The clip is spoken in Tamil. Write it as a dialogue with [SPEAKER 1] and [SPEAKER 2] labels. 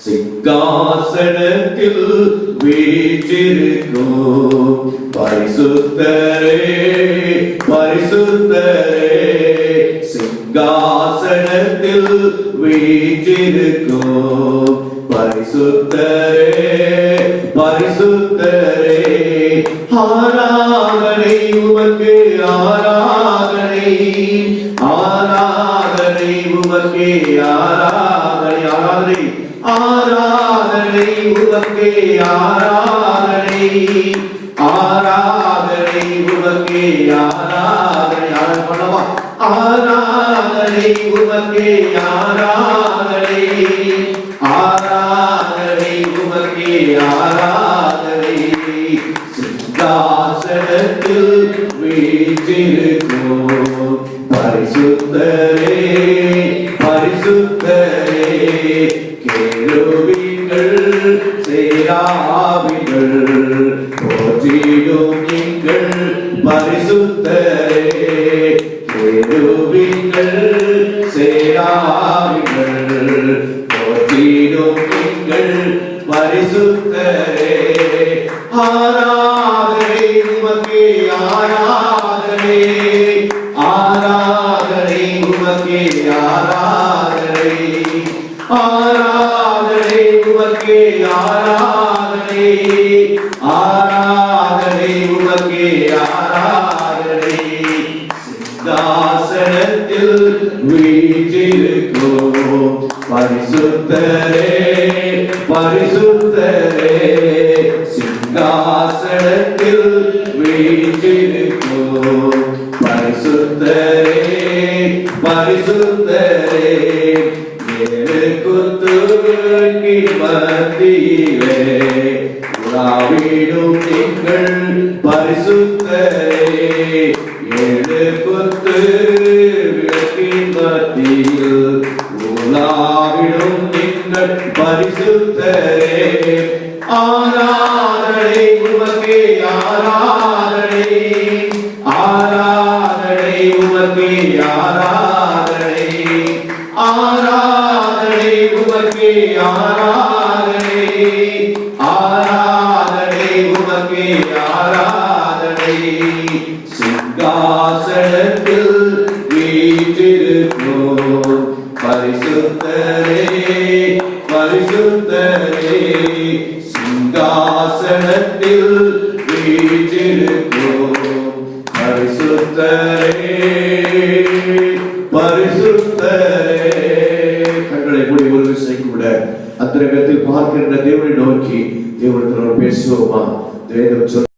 [SPEAKER 1] சிங்காசனத்தில் வீற்றிருக்கும் பரிசுத்தரே பரிசுத்தரே, சிங்காசனத்தில் வீற்றிருக்கும் பரிசுத்தரே பரிசுத்தரே, ஆராதனை உமக்கு ஆராதனை ஆராதனை உமக்கு ஆராதனை ஆராதனை ஆராதனை உமக்கு ஆராதனை ஆராதனை உமக்கு ஆராதனை ஆராதனை பண்ணவா ஆராதனை உமக்கு ஆராதனை ஆராதனை உமக்கு ஆராதனை, சிங்காசனத்தில் வீற்றிருக்கும் பரிசுத்தரே பரிசுத்தரே, கேருபீன்கள் சேராபீன்கள் போற்றிடும் நீங்கள் பரிசுத்தரே, கேருபீன்கள் சேராபீன்கள் போற்றிடும் நீங்கள் பரிசுத்தரே, ஆராதனை உமக்கு ஆராதனை ஆராதனை உமக்கு ஆராதனை ஆராதனை உமக்கு ஆராதனை ஆராதனை உமக்கு ஆராதனை, சிங்காசனத்தில் வீற்றிருக்கும் பரிசுத்தரே பரிசுத்தரே, சிங்காசனத்தில் வீற்றிருக்கும் பரிசுத்தரே பரிசுத்தரே, ஏழு கொத்துக்கு மத்தியிலே உலாவிடும் நீங்கள் பரிசுத்தரே, ஏழு கொத்து விளக்கின் மத்தியில் உலாவிடும் நீங்கள் பரிசுத்தரே, ஆராதனை உமக்கு ஆராதனை ஆராதனை உமக்கு ஆராதனை ஆராதனை உமக்கு ஆராதனை ஆராதனை உமக்கு ஆராதனை, சிங்காசனத்தில் வீற்றிருக்கும் பரிசுத்தரே பரிசுத்தரே, சிங்காசனத்தில் வீற்றிருக்கும் பரிசுத்தரே பரிசுத்தரே. கண்களை மூடி ஒரு விசைக்கு விட அந்தரங்கத்தில் பார்க்கின்ற தேவனை நோக்கி தேவனோடு பேசுவோமா? தேவன்